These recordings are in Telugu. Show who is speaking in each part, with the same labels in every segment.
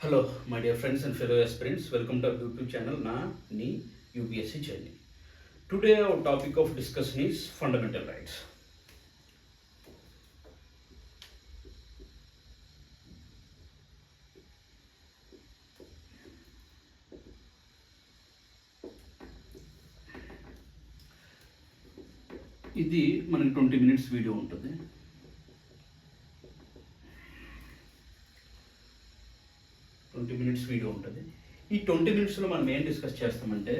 Speaker 1: Hello, my dear friends and fellow aspirants. Welcome to our YouTube channel, Ni UPSC Journey. Today, our topic of discussion is fundamental rights. ఇది మనకి 20 minutes వీడియో ఉంటుంది. ఈ 20 minutesలో మనం ఏం డిస్కస్ చేస్తామంటే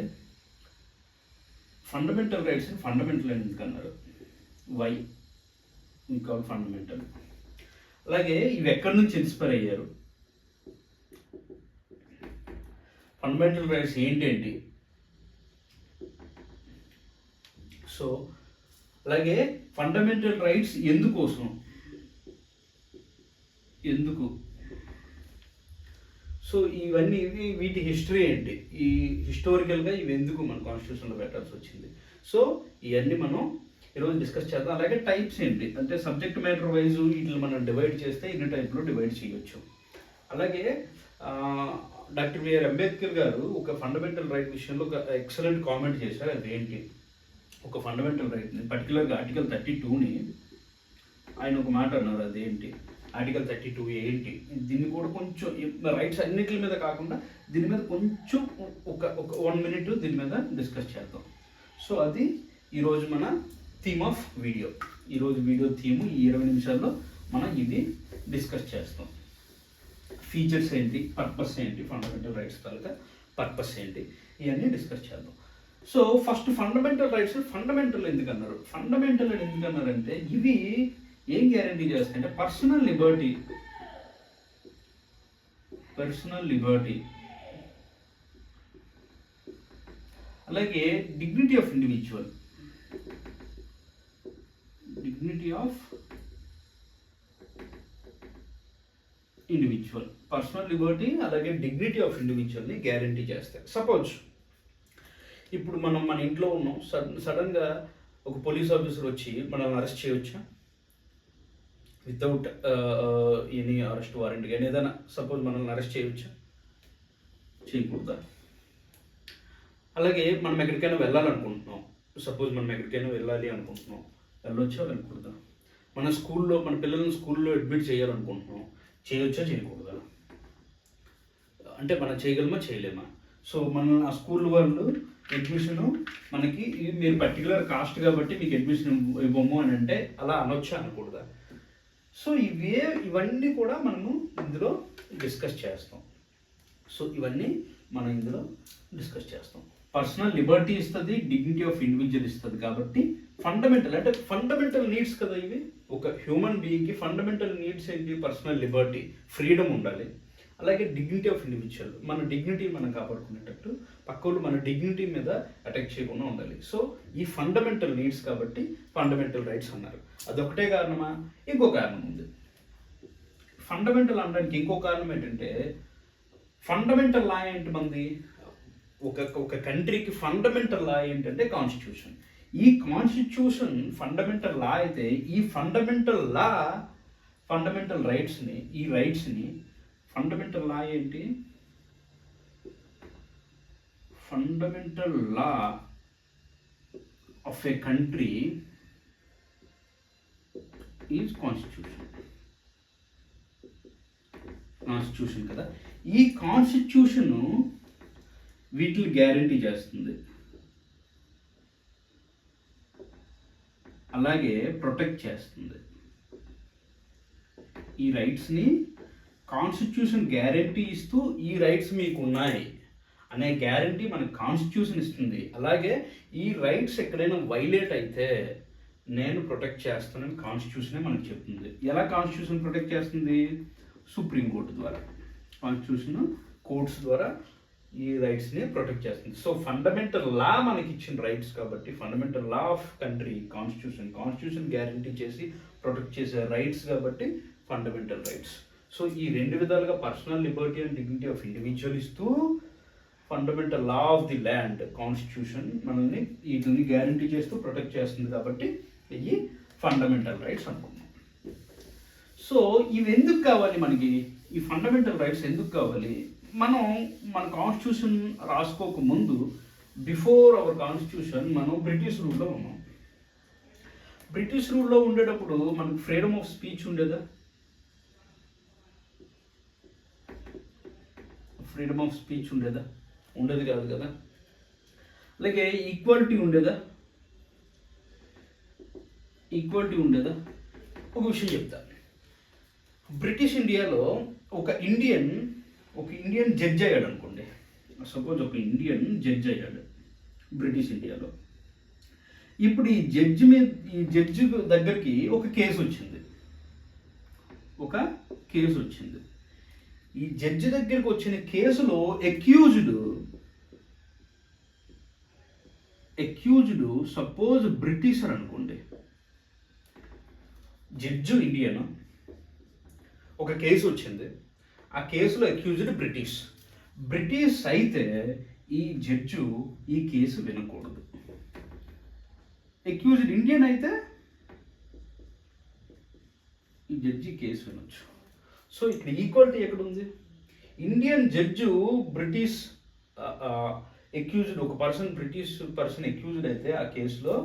Speaker 1: ఫండమెంటల్ రైట్స్ ఫండమెంటల్ ఎందుకు అన్నారు, వై ఇంకా ఫండమెంటల్, అలాగే ఇవి ఎక్కడి నుంచి ఇన్స్పైర్ అయ్యారు, ఫండమెంటల్ రైట్స్ ఏంటి, సో అలాగే ఫండమెంటల్ రైట్స్ ఎందుకు, సో ఇవన్నీ వీటి హిస్టరీ ఏంటి, ఈ హిస్టారికల్గా ఇవి ఎందుకు మన కాన్స్టిట్యూషన్లో పెట్టాల్సి వచ్చింది, సో ఇవన్నీ మనం ఈరోజు డిస్కస్ చేద్దాం. అలాగే టైప్స్ ఏంటి అంటే సబ్జెక్ట్ మ్యాటర్ వైజ్ వీటిని మనం డివైడ్ చేస్తే ఇన్ని టైప్లో డివైడ్ చేయొచ్చు. అలాగే డాక్టర్ బిఆర్ అంబేద్కర్ గారు ఒక ఫండమెంటల్ రైట్ విషయంలో ఒక ఎక్సలెంట్ కామెంట్ చేశారు. అదేంటి, ఒక ఫండమెంటల్ రైట్ని పర్టికులర్గా ఆర్టికల్ 32ని ఆయన ఒక మాట అన్నారు. అదేంటి ఆర్టికల్ 32 ఏంటి, దీన్ని కూడా కొంచెం రైట్స్ అన్నిటి మీద కాకుండా దీని మీద కొంచెం ఒక 1 minute దీని మీద డిస్కస్ చేద్దాం. సో అది ఈరోజు మన థీమ్ ఆఫ్ వీడియో. ఈరోజు వీడియో థీము ఈ 20 నిమిషాల్లో మనం ఇది డిస్కస్ చేస్తాం. ఫీచర్స్ ఏంటి, పర్పస్ ఏంటి, ఫండమెంటల్ రైట్స్ తాలూకా పర్పస్ ఏంటి, ఇవన్నీ డిస్కస్ చేద్దాం. So first fundamental rights fundamental ఎందుకన్నారంటే ఇవి ఏం గ్యారంటీ చేస్తాయంటే పర్సనల్ లిబర్టీ, అలాగే dignity of individual, personal liberty అలాగే డిగ్నిటీ ఆఫ్ ఇండివిజువల్ని గ్యారంటీ చేస్తాయి. సపోజ్ ఇప్పుడు మనం మన ఇంట్లో ఉన్నాం, సడన్గా ఒక పోలీస్ ఆఫీసర్ వచ్చి మనల్ని అరెస్ట్ చేయవచ్చా వితౌట్ ఎనీ అరెస్ట్ వారెంట్ కానీ ఏదైనా సపోజ్ మనల్ని అరెస్ట్ చేయవచ్చా, చేయకూడదా? అలాగే మనం ఎక్కడికైనా వెళ్ళాలనుకుంటున్నాం, సపోజ్ మనం ఎక్కడికైనా వెళ్ళాలి అనుకుంటున్నాం, వెళ్ళొచ్చా వెళ్ళకూడదా? మన పిల్లల్ని స్కూల్లో అడ్మిట్ చేయాలనుకుంటున్నాం, చేయొచ్చా చేయకూడదా? అంటే మనం చేయగలమా చేయలేమా? సో మన ఆ స్కూల్ వాళ్ళు అడ్మిషను మనకి మీరు పర్టికులర్ కాస్ట్ కాబట్టి మీకు అడ్మిషన్ ఇవ్వము అని అంటే అలా అనొచ్చా అనకూడదా? సో ఇవన్నీ కూడా మనము ఇందులో డిస్కస్ చేస్తాం. పర్సనల్ లిబర్టీ ఇస్తుంది, డిగ్నిటీ ఆఫ్ ఇండివిజువల్ ఇస్తుంది. కాబట్టి ఫండమెంటల్ నీడ్స్ కదా ఇవి. ఒక హ్యూమన్ బీయింగ్కి ఫండమెంటల్ నీడ్స్ ఏంటి? పర్సనల్ లిబర్టీ, ఫ్రీడమ్ ఉండాలి. అలాగే డిగ్నిటీ ఆఫ్ ఇండివిజువల్, మన డిగ్నిటీ మనం కాపాడుకునేటట్టు పక్కలు మన డిగ్నిటీ మీద అటాక్ చేయకుండా ఉండాలి. సో ఈ ఫండమెంటల్ నీడ్స్ కాబట్టి ఫండమెంటల్ రైట్స్ అన్నారు. అదొకటే కారణమా? ఇంకో కారణం ఉంది. ఫండమెంటల్ అనడానికి ఇంకో కారణం ఏంటంటే ఫండమెంటల్ లా ఏంటి మంది, ఒక కంట్రీకి ఫండమెంటల్ లా ఏంటంటే కాన్స్టిట్యూషన్. ఈ కాన్స్టిట్యూషన్ ఫండమెంటల్ లా అయితే ఈ ఫండమెంటల్ రైట్స్ని ఫండమెంటల్ లా ఏంటి? Fundamental law of A country is constitution కదా. ఈ కాన్స్టిట్యూషన్ వీటిని గ్యారంటీ చేస్తుంది, అలాగే ప్రొటెక్ట్ చేస్తుంది. ఈ రైట్స్ని కాన్స్టిట్యూషన్ గ్యారంటీ ఇస్తూ ఈ రైట్స్ మీకు ఉన్నాయి అనే గ్యారంటీ మనకు కాన్స్టిట్యూషన్ ఇస్తుంది. అలాగే ఈ రైట్స్ ఎక్కడైనా వైలేట్ అయితే నేను ప్రొటెక్ట్ చేస్తానని కాన్స్టిట్యూషనే మనకు చెప్తుంది. ఎలా కాన్స్టిట్యూషన్ ప్రొటెక్ట్ చేస్తుంది? సుప్రీంకోర్టు ద్వారా, కాన్స్టిట్యూషన్ కోర్ట్స్ ద్వారా ఈ రైట్స్ని ప్రొటెక్ట్ చేస్తుంది. సో ఫండమెంటల్ లా మనకి ఇచ్చిన రైట్స్ కాబట్టి fundamental law of country constitution guarantee చేసి ప్రొటెక్ట్ చేసే రైట్స్ కాబట్టి ఫండమెంటల్ రైట్స్. సో ఈ రెండు విధాలుగా personal liberty and dignity of individual ఇస్తూ fundamental law of the land constitution మనల్ని వీటిని గ్యారంటీ చేస్తూ ప్రొటెక్ట్ చేస్తుంది. కాబట్టి ఇవి ఫండమెంటల్ రైట్స్ అనుకున్నాం. సో ఇవి ఎందుకు కావాలి మనకి? ఈ ఫండమెంటల్ రైట్స్ ఎందుకు కావాలి? మనం మన కాన్స్టిట్యూషన్ రాసుకోక ముందు, బిఫోర్ అవర్ కాన్స్టిట్యూషన్, మనం బ్రిటిష్ రూల్లో ఉన్నాం. బ్రిటిష్ రూల్లో ఉండేటప్పుడు మనకు ఫ్రీడమ్ ఆఫ్ స్పీచ్ ఉండేదా? ఫ్రీడమ్ ఆఫ్ స్పీచ్ ఉండేదా? ఉండేది కాదు కదా. అలాగే ఈక్వాలిటీ ఉండేదా? ఈక్వాలిటీ ఉండేదా? ఒక విషయం చెప్తా. బ్రిటిష్ ఇండియాలో ఒక ఇండియన్ జడ్జ్ అయ్యాడు అనుకోండి. సపోజ్ ఒక ఇండియన్ జడ్జ్ అయ్యాడు బ్రిటిష్ ఇండియాలో. ఇప్పుడు ఈ జడ్జి దగ్గరికి ఒక కేసు వచ్చింది. ఈ జడ్జి దగ్గరికి వచ్చిన కేసులో అక్యూజ్డ్ సపోజ్ బ్రిటిషర్ అనుకోండి. జడ్జి ఇండియన్, ఒక కేసు వచ్చింది. ఆ కేసులో అక్యూజ్డ్ బ్రిటిష్ అయితే ఈ జడ్జు ఈ కేసు వినకూడదు. అక్యూజ్డ్ ఇండియన్ అయితే ఈ జడ్జి కేసు వినొచ్చు. సో ఇక్కడ ఈక్వాలిటీ ఎక్కడుంది? ఇండియన్ జడ్జు బ్రిటిష్ అక్యూజ్డ్, ఒక బ్రిటిష్ పర్సన్ అక్యూజ్డ్ అయితే ఆ కేసులో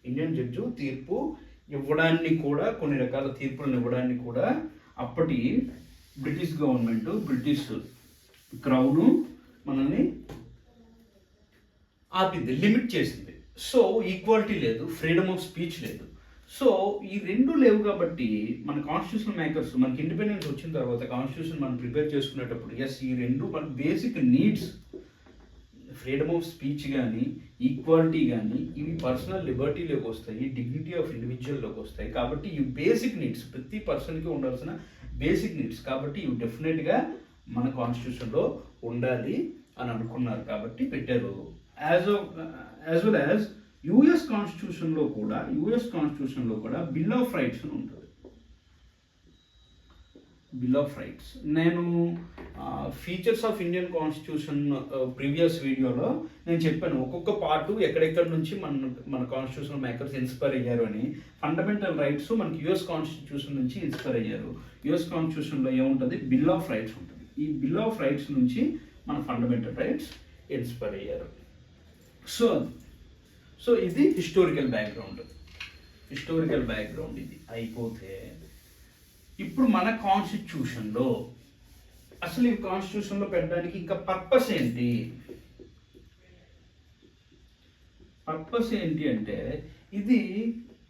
Speaker 1: ఇండియన్ జడ్జు తీర్పు ఇవ్వడాన్ని కూడా, కొన్ని రకాల తీర్పులను ఇవ్వడాన్ని కూడా అప్పటి బ్రిటిష్ గవర్నమెంట్, బ్రిటిష్ క్రౌను మనల్ని ఆపింది, లిమిట్ చేసింది. సో ఈక్వాలిటీ లేదు, ఫ్రీడమ్ ఆఫ్ స్పీచ్ లేదు. సో ఈ రెండు లేవు కాబట్టి మన కాన్స్టిట్యూషన్ మేకర్స్, మనకి ఇండిపెండెన్స్ వచ్చిన తర్వాత కాన్స్టిట్యూషన్ మనం ప్రిపేర్ చేసుకునేటప్పుడు ఈ రెండు మన basic needs, freedom of speech కానీ, ఈక్వాలిటీ కానీ, ఇవి పర్సనల్ లిబర్టీలోకి వస్తాయి, డిగ్నిటీ ఆఫ్ ఇండివిజువల్లోకి వస్తాయి. కాబట్టి ఇవి బేసిక్ నీడ్స్, ప్రతి పర్సన్కి ఉండాల్సిన బేసిక్ నీడ్స్. కాబట్టి ఇవి డెఫినెట్గా మన కాన్స్టిట్యూషన్లో ఉండాలి అని అనుకున్నారు కాబట్టి పెట్టారు. యాజ్ వెల్ యాజ్ యుఎస్ కాన్స్టిట్యూషన్లో కూడా బిల్ ఆఫ్ రైట్స్ అని ఉంటుంది. బిల్ ఆఫ్ రైట్స్ నేను features of Indian constitution previous వీడియోలో నేను చెప్పాను, ఒక్కొక్క పార్టు ఎక్కడెక్కడ నుంచి మన కాన్స్టిట్యూషన్ మేకర్స్ ఇన్స్పైర్ అయ్యారు అని. ఫండమెంటల్ రైట్స్ మనకి యుఎస్ కాన్స్టిట్యూషన్ నుంచి ఇన్స్పైర్ అయ్యారు. యుఎస్ కాన్స్టిట్యూషన్లో ఏముంటుంది? బిల్ ఆఫ్ రైట్స్ ఉంటుంది. ఈ బిల్ ఆఫ్ రైట్స్ నుంచి మన ఫండమెంటల్ రైట్స్ ఇన్స్పైర్ అయ్యారు. సో ఇది హిస్టారికల్ బ్యాక్గ్రౌండ్ ఇది అయిపోతే, ఇప్పుడు మన కాన్స్టిట్యూషన్లో అసలు ఈ కాన్స్టిట్యూషన్లో పెట్టడానికి ఇంకా పర్పస్ ఏంటి? అంటే ఇది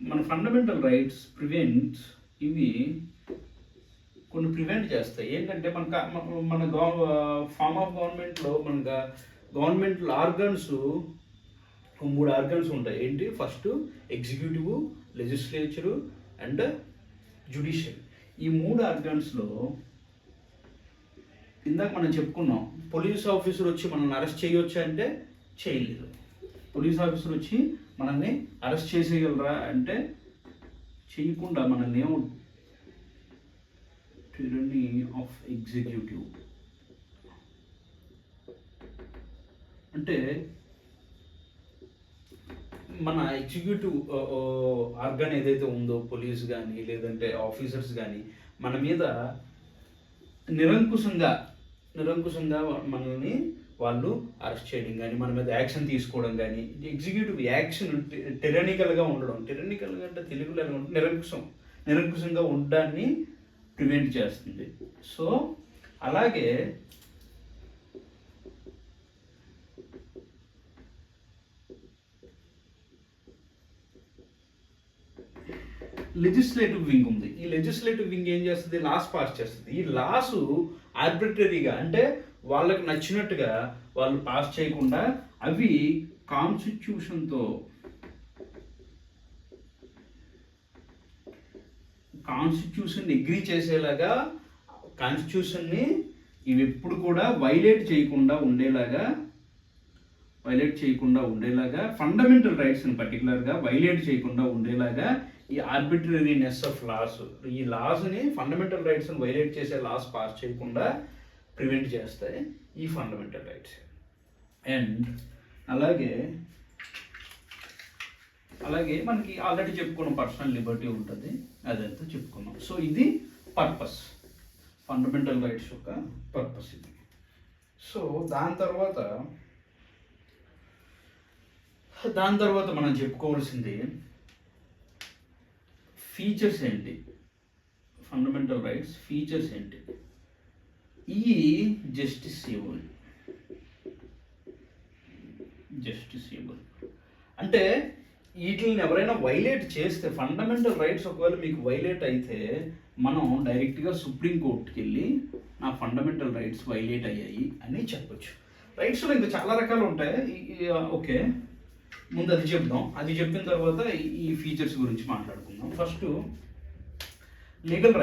Speaker 1: మన ఫండమెంటల్ రైట్స్ ఇవి కొన్ని ప్రివెంట్ చేస్తాయి. ఏంటంటే మన ఫార్మ్ ఆఫ్ గవర్నమెంట్లో గవర్నమెంటల్ ఆర్గన్స్ 3 ఆర్గన్స్ ఉంటాయి. ఏంటి? First executive, legislature and judicial. ఈ 3 ఆర్గన్స్లో ఇందాక మనం చెప్పుకున్నాం, పోలీస్ ఆఫీసర్ వచ్చి మనల్ని అరెస్ట్ చేయొచ్చు అంటే చేయలేదు. పోలీస్ ఆఫీసర్ వచ్చి మనల్ని అరెస్ట్ చేసేయగలరా అంటే చేయకుండా మనల్ని tyranny ఆఫ్ ఎగ్జిక్యూటివ్ అంటే మన ఎగ్జిక్యూటివ్ ఆర్గన్ ఏదైతే ఉందో, పోలీస్ కానీ లేదంటే ఆఫీసర్స్ కానీ మన మీద నిరంకుశంగా మనల్ని వాళ్ళు అరెస్ట్ చేయడం కానీ, మన మీద యాక్షన్ తీసుకోవడం కానీ, ఎగ్జిక్యూటివ్ యాక్షన్ టెరనికల్గా ఉండడం, టెరనికల్గా అంటే తెలుగులో నిరంకుశంగా ఉండడాన్ని ప్రివెంట్ చేస్తుంది. సో అలాగే లెజిస్లేటివ్ వింగ్ ఉంది. ఈ లెజిస్లేటివ్ వింగ్ ఏం చేస్తుంది? లాస్ పాస్ చేస్తుంది. ఈ లాసు ఆర్బిట్రరీగా అంటే వాళ్ళకి నచ్చినట్టుగా వాళ్ళు పాస్ చేయకుండా అవి కాన్స్టిట్యూషన్తో అగ్రీ చేసేలాగా, కాన్స్టిట్యూషన్ని ఇవి ఎప్పుడు కూడా వైలేట్ చేయకుండా ఉండేలాగా ఫండమెంటల్ రైట్స్ని పర్టికులర్గా వైలేట్ చేయకుండా ఉండేలాగా ఈ ఆర్బిట్రరీనెస్ ఆఫ్ లాస్, ఈ లాస్ని ఫండమెంటల్ రైట్స్ని వైలేట్ చేసే లాస్ పాస్ చేయకుండా ప్రివెంట్ చేస్తాయి ఈ ఫండమెంటల్ రైట్స్. అండ్ అలాగే మనకి ఆల్రెడీ చెప్పుకున్న పర్సనల్ లిబర్టీ ఉంటుంది, అదంతా చెప్పుకున్నాం. సో ఇది పర్పస్, ఫండమెంటల్ రైట్స్ యొక్క పర్పస్ ఇది. సో దాని తర్వాత మనం చెప్పుకోవాల్సింది ఫీచర్స్ ఏంటి, ఫండమెంటల్ రైట్స్ ఫీచర్స్ ఏంటి. ఈ జస్టిసియబుల్ అంటే వీటిని ఎవరైనా వైలేట్ చేస్తే, ఫండమెంటల్ రైట్స్ ఒకవేళ మీకు వైలేట్ అయితే మనం డైరెక్ట్గా సుప్రీంకోర్టుకి వెళ్ళి నా ఫండమెంటల్ రైట్స్ వైలేట్ అయ్యాయి అని చెప్పొచ్చు. రైట్స్లో ఇంకా చాలా రకాలు ఉంటాయి. ఓకే, ముందు అది చెప్దాం. అది చెప్పిన తర్వాత ఈ ఫీచర్స్ గురించి మాట్లాడుకుందాం. ఫస్ట్ లీగల్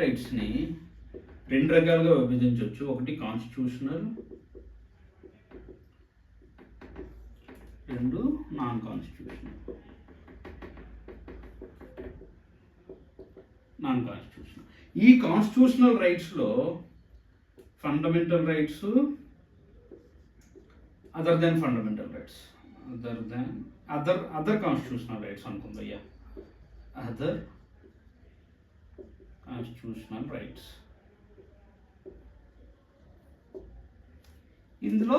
Speaker 1: రైట్స్ని రెండు రకాలుగా విభజించవచ్చు. ఒకటి కాన్స్టిట్యూషనల్, రెండు నాన్ కాన్స్టిట్యూషనల్. ఈ కాన్స్టిట్యూషనల్ రైట్స్లో fundamental rights other constitutional rights అనుకుందయ్యా, అదర్ కాన్స్టిట్యూషనల్ రైట్స్. ఇందులో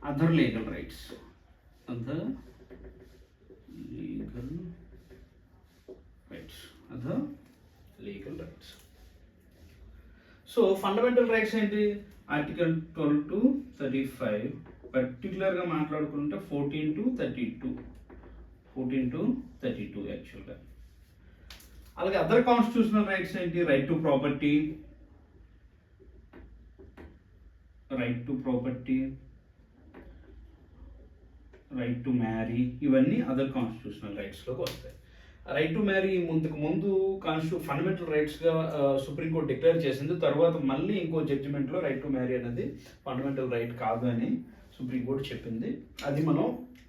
Speaker 1: other legal rights. So fundamental rights ఏంటి? ఆర్టికల్ 12 to 35, పర్టికులర్గా మాట్లాడుకుంటే 14 to 32 యాక్చువల్గా. అలాగే అదర్ కాన్స్టిట్యూషనల్ రైట్స్ ఏంటి? Right to property, right to marry, ఇవన్నీ అదర్ కాన్స్టిట్యూషనల్ రైట్స్లోకి వస్తాయి. రైట్ టు మ్యారీ ముందు ఫండమెంటల్ రైట్స్గా సుప్రీంకోర్టు డిక్లేర్ చేసింది. తర్వాత మళ్ళీ ఇంకో జడ్జిమెంట్లో రైట్ టు మ్యారీ అనేది ఫండమెంటల్ రైట్ కాదు అని సుప్రీంకోర్టు చెప్పింది. అది మనం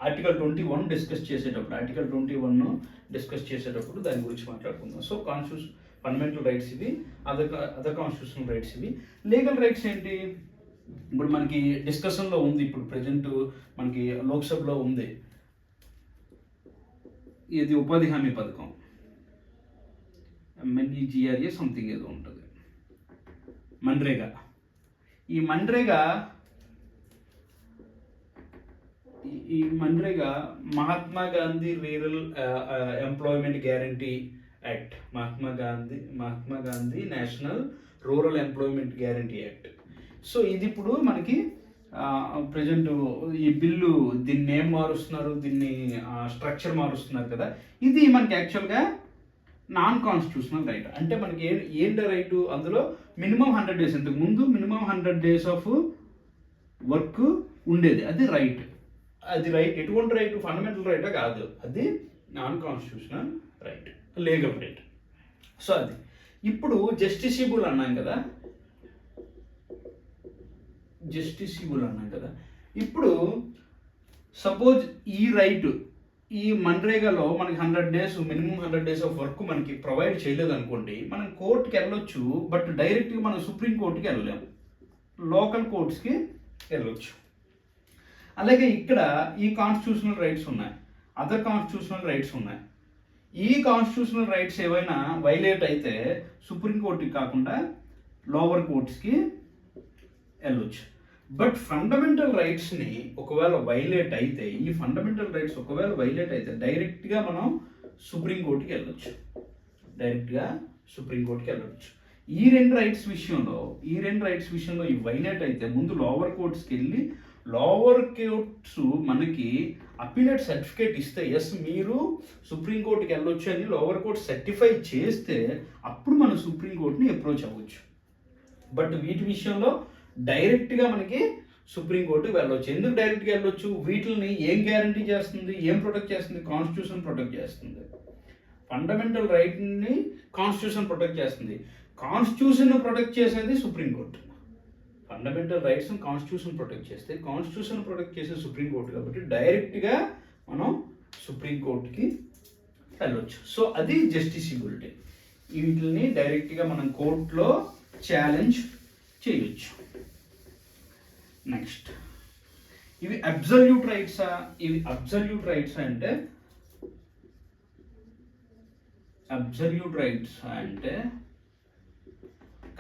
Speaker 1: ఆర్టికల్ 21 డిస్కస్ చేసేటప్పుడు దాని గురించి మాట్లాడుకుందాం. సో ఫండమెంటల్ రైట్స్ ఇవి, అదర్ కాన్స్టిట్యూషనల్ రైట్స్ ఇవి. లీగల్ రైట్స్ ఏంటి? ఇప్పుడు మనకి డిస్కషన్లో ఉంది, ఇప్పుడు ప్రజెంట్ మనకి లోక్సభలో ఉంది, ఇది ఉపాధి హామీ పథకం, MNEGRA సంథింగ్ ఏదో ఉంటుంది, మన్రేగా. ఈ Mahatma Gandhi rural employment guarantee act, Mahatma Gandhi national rural employment guarantee act. So ఇది ఇప్పుడు మనకి ప్రజెంట్ ఈ బిల్లు దీన్ని నేమ్ మారుస్తున్నారు, దీన్ని స్ట్రక్చర్ మారుస్తున్నారు కదా. ఇది మనకి యాక్చువల్గా నాన్ కాన్స్టిట్యూషనల్ రైట్. అంటే మనకి ఏంటి రైట్? అందులో మినిమం 100 days, ఇంతకు ముందు మినిమం 100 days ఆఫ్ వర్క్ ఉండేది, అది రైట్. ఎటువంటి రైట్? ఫండమెంటల్ రైటా కాదు, అది non constitutional right, legal right. So అది ఇప్పుడు జస్టిసిబుల్ అన్నాం కదా, ఇప్పుడు సపోజ్ ఈ రైట్ ఈ మన్రేగాలో మనకి 100 days, minimum 100 days of work మనకి ప్రొవైడ్ చేయలేదు అనుకోండి, మనం కోర్టుకి వెళ్ళొచ్చు. బట్ డైరెక్ట్గా మనం సుప్రీం కోర్టుకి వెళ్ళలేము, లోకల్ కోర్ట్స్కి వెళ్ళొచ్చు. అలాగే ఇక్కడ ఈ కాన్స్టిట్యూషనల్ రైట్స్ ఉన్నాయి, అదర్ కాన్స్టిట్యూషనల్ రైట్స్ ఉన్నాయి. ఈ కాన్స్టిట్యూషనల్ రైట్స్ ఏవైనా వైలేట్ అయితే సుప్రీం కోర్టుకి కాకుండా లోవర్ కోర్ట్స్కి వెళ్ళొచ్చు. బట్ ఫండమెంటల్ రైట్స్ని ఒకవేళ వైలేట్ అయితే, ఈ ఫండమెంటల్ రైట్స్ ఒకవేళ వైలేట్ అయితే డైరెక్ట్గా మనం సుప్రీంకోర్టుకి వెళ్ళొచ్చు. ఈ రెండు రైట్స్ విషయంలో ఈ వైలేట్ అయితే ముందు లోవర్ కోర్ట్స్కి వెళ్ళి, లోవర్ కోర్ట్స్ మనకి అపీలేట్ సర్టిఫికేట్ ఇస్తే, ఎస్ మీరు సుప్రీంకోర్టుకి వెళ్ళొచ్చు అని లోవర్ కోర్ట్ సర్టిఫై చేస్తే అప్పుడు మనం సుప్రీంకోర్టుని అప్రోచ్ అవ్వచ్చు. బట్ వీటి విషయంలో డైరెక్ట్గా మనకి సుప్రీంకోర్టుకి వెళ్ళొచ్చు. ఎందుకు డైరెక్ట్గా వెళ్ళొచ్చు? వీటిని ఏం గ్యారంటీ చేస్తుంది, ఏం ప్రొటెక్ట్ చేస్తుంది? కాన్స్టిట్యూషన్ ప్రొటెక్ట్ చేస్తుంది. ఫండమెంటల్ రైట్ని కాన్స్టిట్యూషన్ ప్రొటెక్ట్ చేస్తుంది. కాన్స్టిట్యూషన్ ప్రొటెక్ట్ చేసేది సుప్రీంకోర్టు. ఫండమెంటల్ రైట్స్ని కాన్స్టిట్యూషన్ ప్రొటెక్ట్ చేస్తే, కాన్స్టిట్యూషన్ ప్రొటెక్ట్ చేసేది సుప్రీంకోర్టు. కాబట్టి డైరెక్ట్గా మనం సుప్రీంకోర్టుకి వెళ్ళొచ్చు. సో అది జస్టిసిబిలిటీ. వీటిని డైరెక్ట్గా మనం కోర్టులో ఛాలెంజ్ చేయొచ్చు. నెక్స్ట్, ఇవి అబ్సల్యూట్ రైట్సా అంటే అబ్సల్యూట్ రైట్స్ అంటే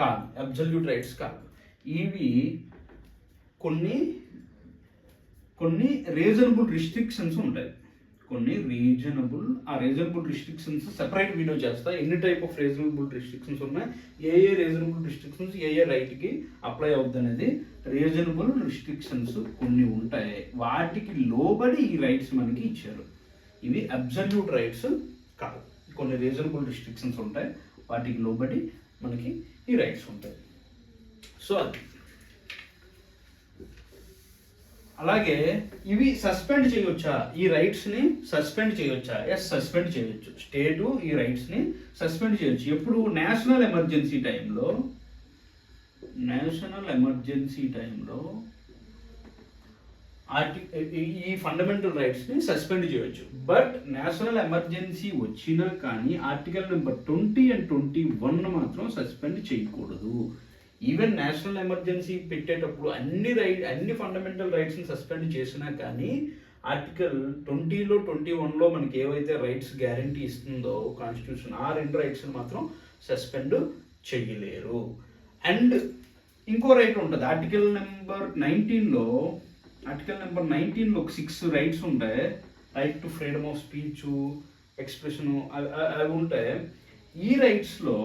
Speaker 1: కాదు, అబ్సల్యూట్ రైట్స్ కాదు. ఇవి కొన్ని కొన్ని రీజనబుల్ రిస్ట్రిక్షన్స్ ఉంటాయి. ఆ రీజనబుల్ రిస్ట్రిక్షన్స్ సెపరేట్ వీడియో చేస్తా. ఎన్ని టైప్ ఆఫ్ రీజనబుల్ రిస్ట్రిక్షన్స్ ఉన్నాయి, ఏ రీజనబుల్ రిస్ట్రిక్షన్స్ ఏ రైట్కి అప్లై అవుతుంది అనేది. రీజనబుల్ రిస్ట్రిక్షన్స్ కొన్ని ఉంటాయి, వాటికి లోబడి ఈ రైట్స్ మనకి ఇచ్చారు. ఇవి అబ్సల్యూట్ రైట్స్ కాదు. కొన్ని రీజనబుల్ రిస్ట్రిక్షన్స్ ఉంటాయి, వాటికి లోబడి మనకి ఈ రైట్స్ ఉంటాయి. సో అది అలాగే ఇవి సస్పెండ్ చేయొచ్చా, ఈ రైట్స్ని సస్పెండ్ చేయొచ్చా? ఎస్, సస్పెండ్ చేయొచ్చు. స్టేటు ఈ రైట్స్ని సస్పెండ్ చేయొచ్చు. ఎప్పుడు? నేషనల్ ఎమర్జెన్సీ టైంలో ఈ ఫండమెంటల్ రైట్స్ని సస్పెండ్ చేయొచ్చు. బట్ నేషనల్ ఎమర్జెన్సీ వచ్చినా కానీ ఆర్టికల్ నెంబర్ 20 and 21 మాత్రం సస్పెండ్ చేయకూడదు. ఈవెన్ నేషనల్ ఎమర్జెన్సీ పెట్టేటప్పుడు అన్ని ఫండమెంటల్ రైట్స్ని సస్పెండ్ చేసినా కానీ ఆర్టికల్ 20లో 21లో మనకి ఏవైతే రైట్స్ గ్యారంటీ ఇస్తుందో కాన్స్టిట్యూషన్, ఆ 2 రైట్స్ని మాత్రం సస్పెండ్ చేయలేరు. అండ్ ఇంకో రైట్ ఉంటుంది ఆర్టికల్ నెంబర్ 19లో. ఆర్టికల్ నెంబర్ 19లో ఒక 6 రైట్స్ ఉంటాయి. Right to freedom of speech, expression, అవి ఉంటాయి. ఈ రైట్స్లో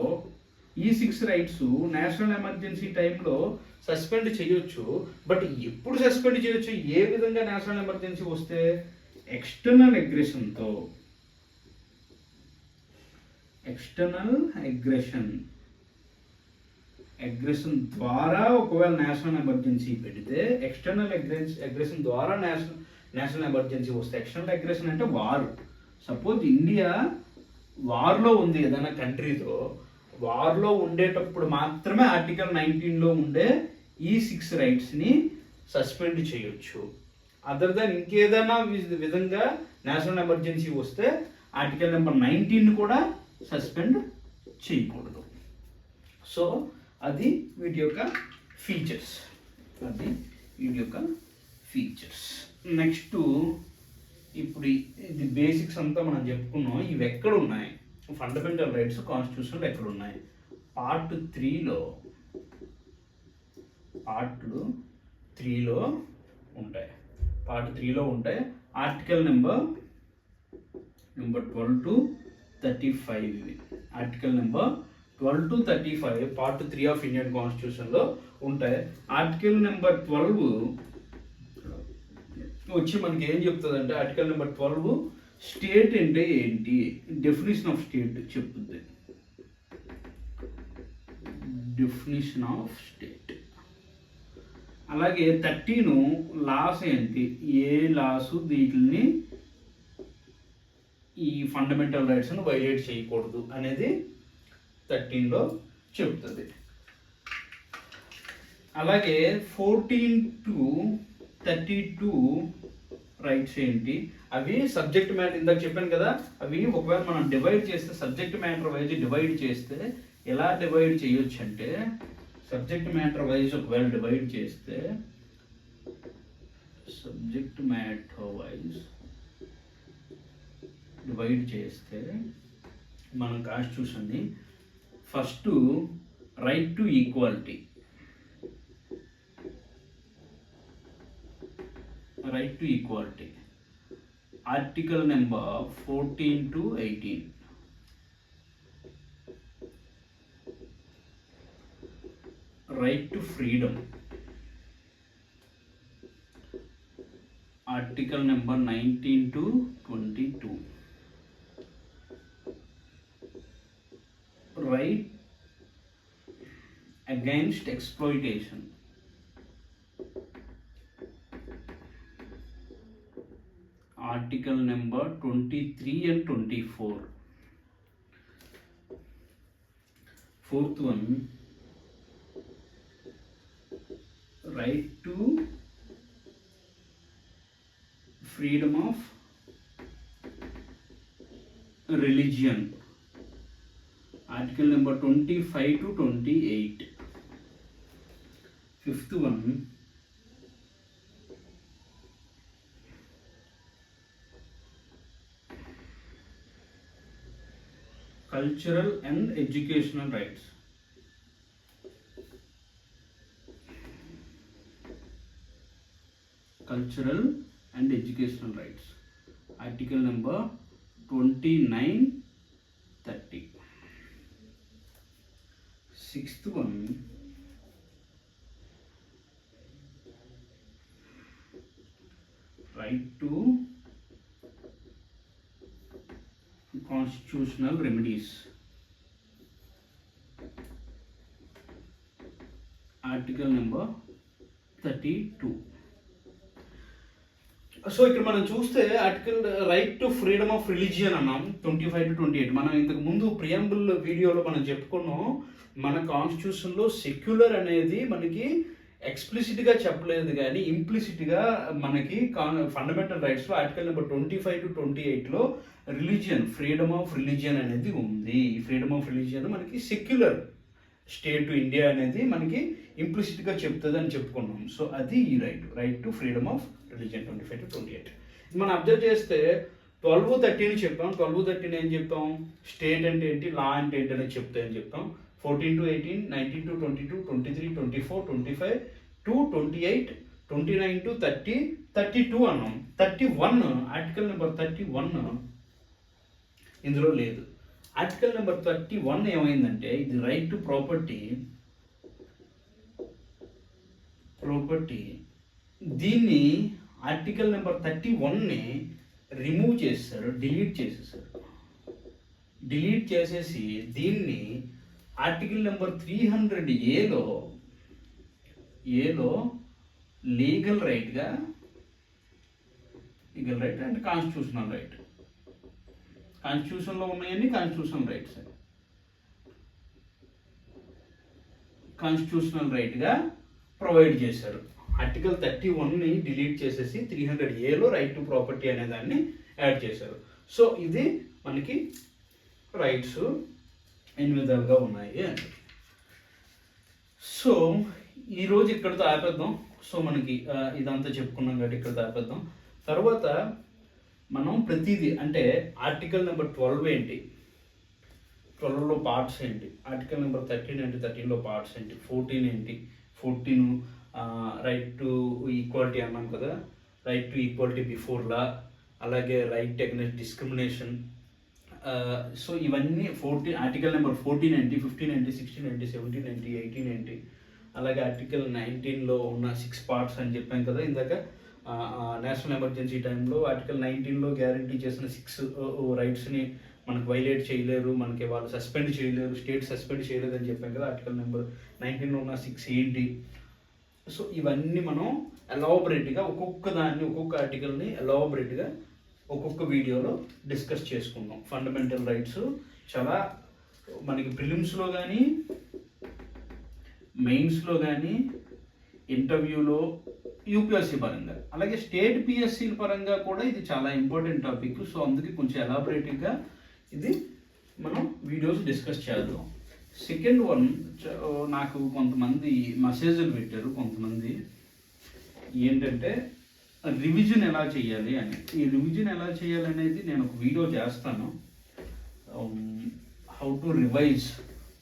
Speaker 1: ఈ 6 రైట్స్ నేషనల్ ఎమర్జెన్సీ టైంలో సస్పెండ్ చేయొచ్చు. బట్ ఎప్పుడు సస్పెండ్ చేయొచ్చు, ఏ విధంగా నేషనల్ ఎమర్జెన్సీ వస్తే? ఎక్స్టర్నల్ అగ్రెషన్ ద్వారా ఒకవేళ నేషనల్ ఎమర్జెన్సీ పెడితే, ఎక్స్టర్నల్ అగ్రెషన్ ద్వారా నేషనల్ ఎమర్జెన్సీ వస్తే, ఎక్స్టర్నల్ అగ్రెషన్ అంటే వార్. సపోజ్ ఇండియా వార్లో ఉంది ఏదైనా కంట్రీతో, వార్లో ఉండేటప్పుడు మాత్రమే ఆర్టికల్ 19లో ఉండే ఈ 6 రైట్స్ని సస్పెండ్ చేయొచ్చు. అదర్ దాన్ ఇంకేదైనా విధంగా నేషనల్ ఎమర్జెన్సీ వస్తే ఆర్టికల్ నెంబర్ 19 కూడా సస్పెండ్ చేయకూడదు. సో అది వీటి యొక్క ఫీచర్స్. నెక్స్ట్ ఇప్పుడు ఇది బేసిక్స్ అంతా మనం చెప్పుకున్నాం. ఇవి ఎక్కడ ఉన్నాయి? ఫండమెంటల్ రైట్స్ కాన్స్టిట్యూషన్లో ఎక్కడ ఉన్నాయి? పార్ట్ 3లో ఉంటాయి. Article number 12 to 35. Article number 12 to 35 part 3 of Indian కాన్స్టిట్యూషన్లో ఉంటాయి. ఆర్టికల్ నెంబర్ 12 వచ్చి మనకి ఏం చెప్తుంది అంటే, ఆర్టికల్ నెంబర్ 12 స్టేట్ అంటే ఏంటి, డెఫినేషన్ ఆఫ్ స్టేట్ చెప్తుంది. అలాగే 13 లాస్ ఏంటి, ఏ లాస్ వీటిని ఈ ఫండమెంటల్ రైట్స్ను వైలేట్ చేయకూడదు అనేది 13లో చెప్తుంది. అలాగే 14 to 32 రైట్స్ ఏంటి, అవి సబ్జెక్ట్ మ్యాటర్. ఇందాక చెప్పాను కదా, అవి ఒకవేళ మనం డివైడ్ చేస్తే, సబ్జెక్ట్ మ్యాటర్ వైజ్ డివైడ్ చేస్తే ఎలా డివైడ్ చేయొచ్చు అంటే, సబ్జెక్ట్ మ్యాటర్ వైజ్ ఒకవేళ డివైడ్ చేస్తే, మనం కాన్స్టిట్యూషన్ని first right to equality, article number 14 to 18. Right to freedom, article number 19 to 22. Right against exploitation, article number 23 and 24. Fourth one, right to freedom of religion, article number 25 to 28. Fifth one, cultural and educational rights. Cultural and educational rights, article number 29, 30. Sixth one, right to constitutional remedies, article number 32. So ఇక్కడ మనం చూస్తే article right to freedom of religion అన్నాం 25 to 28. మనం ఇంతకు ముందు ప్రియంబుల్ వీడియోలో మనం చెప్పుకున్నాం, మన కాన్స్టిట్యూషన్లో సెక్యులర్ అనేది మనకి ఎక్స్ప్లిసిట్గా చెప్పలేదు కానీ ఇంప్లిసిట్గా మనకి ఫండమెంటల్ రైట్స్లో ఆర్టికల్ నెంబర్ 25 to 28లో రిలీజియన్, ఫ్రీడమ్ ఆఫ్ రిలీజియన్ అనేది ఉంది. ఈ ఫ్రీడమ్ ఆఫ్ రిలీజియన్ మనకి సెక్యులర్ స్టేట్ ఇండియా అనేది మనకి ఇంప్లిసిట్గా చెప్తుంది అని చెప్పుకున్నాం. సో అది ఈ right to freedom of religion 25 to 28. మనం అబ్జర్వ్ చేస్తే 12-13 చెప్పాం. 12-13 ఏం చెప్పాం, స్టేట్ అంటే ఏంటి, లా అంటే ఏంటి అనేది చెప్తాయని చెప్పాం. 14 to 18, 19 to 22, 23, 24, 25 to 28, 29 to 30, 32 అన్నాం. 31 ఆర్టికల్ నెంబర్ 31 ఇందులో లేదు. ఆర్టికల్ నెంబర్ 31 ఏమైందంటే ఇది రైట్ టు ప్రాపర్టీ, దీన్ని ఆర్టికల్ నెంబర్ 31ని రిమూవ్ చేస్తారు, డిలీట్ చేసేసి దీన్ని ఆర్టికల్ నెంబర్ 300Aలో legal right and constitutional right, కాన్స్టిట్యూషన్లో ఉన్నాయని కాన్స్టిట్యూషనల్ రైట్స్, కాన్స్టిట్యూషనల్ రైట్గా ప్రొవైడ్ చేశారు. ఆర్టికల్ 31ని డిలీట్ చేసేసి 300Aలో రైట్ టు ప్రాపర్టీ అనే దాన్ని యాడ్ చేశారు. సో ఇది మనకి రైట్స్ ఎన్ని విధాలుగా ఉన్నాయి అని. సో ఈరోజు ఇక్కడితో ఆపేద్దాం. సో మనకి ఇదంతా చెప్పుకున్నాం కాబట్టి ఇక్కడితో ఆపేద్దాం. తర్వాత మనం ప్రతిదీ అంటే ఆర్టికల్ నెంబర్ 12 ఏంటి, 12లో పార్ట్స్ ఏంటి, ఆర్టికల్ నెంబర్ 13 ఏంటి, 13లో పార్ట్స్ ఏంటి, 14 ఏంటి, 14 రైట్ టు ఈక్వాలిటీ అన్నాం కదా, right to equality before law, అలాగే రైట్ అగైన్స్ట్ డిస్క్రిమినేషన్. సో ఇవన్నీ 14 ఆర్టికల్ నెంబర్ 14 ఏంటి, 15 ఏంటి, 16 ఏంటి, 17 ఏంటి, 18 ఏంటి, అలాగే ఆర్టికల్ 19లో ఉన్న 6 పార్ట్స్ అని చెప్పాం కదా ఇందాక. నేషనల్ ఎమర్జెన్సీ టైంలో ఆర్టికల్ 19లో గ్యారంటీ చేసిన 6 రైట్స్ని మనకు వైలేట్ చేయలేరు, మనకి వాళ్ళు సస్పెండ్ చేయలేరు, స్టేట్ సస్పెండ్ చేయలేదు అని చెప్పాం కదా. ఆర్టికల్ నెంబర్ 19లో ఉన్న 6 ఏంటి. సో ఇవన్నీ మనం ఎలాబరేట్గా ఒక్కొక్క ఆర్టికల్ని ఎలాబరేట్గా ఒక్కొక్క వీడియోలో డిస్కస్ చేసుకుందాం. ఫండమెంటల్ రైట్స్ చాలా మనకి ప్రిలిమ్స్లో కానీ మెయిన్స్లో కానీ ఇంటర్వ్యూలో యూపీఎస్సీ పరంగా అలాగే స్టేట్ పిఎస్సీ పరంగా కూడా ఇది చాలా ఇంపార్టెంట్ టాపిక్. సో అందుకే కొంచెం ఎలాబరేటివ్గా ఇది మనం వీడియోస్ డిస్కస్ చేద్దాం. సెకండ్ వన్, నాకు కొంతమంది మెసేజ్లు పెట్టారు కొంతమంది, ఏంటంటే రివిజన్ ఎలా చేయాలి అని. ఈ రివిజన్ ఎలా చేయాలి అనేది నేను ఒక వీడియో చేస్తాను, హౌ టు రివైజ్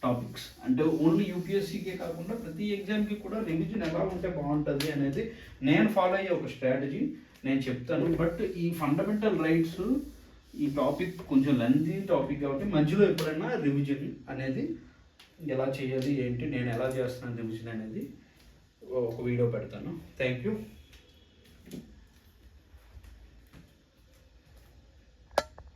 Speaker 1: టాపిక్స్. అంటే ఓన్లీ యూపీఎస్సీకే కాకుండా ప్రతి ఎగ్జామ్కి కూడా రివిజన్ ఎలా ఉంటే బాగుంటుంది అనేది నేను ఫాలో అయ్యే ఒక స్ట్రాటజీ నేను చెప్తాను. బట్ ఈ ఫండమెంటల్ రైట్స్ ఈ టాపిక్ కొంచెం లెంతీ టాపిక్ కాబట్టి మధ్యలో ఎప్పుడైనా రివిజన్ అనేది ఎలా చేయాలి ఏంటి, నేను ఎలా చేస్తున్నాను రివిజన్ అనేది ఒక వీడియో పెడతాను. Thank you.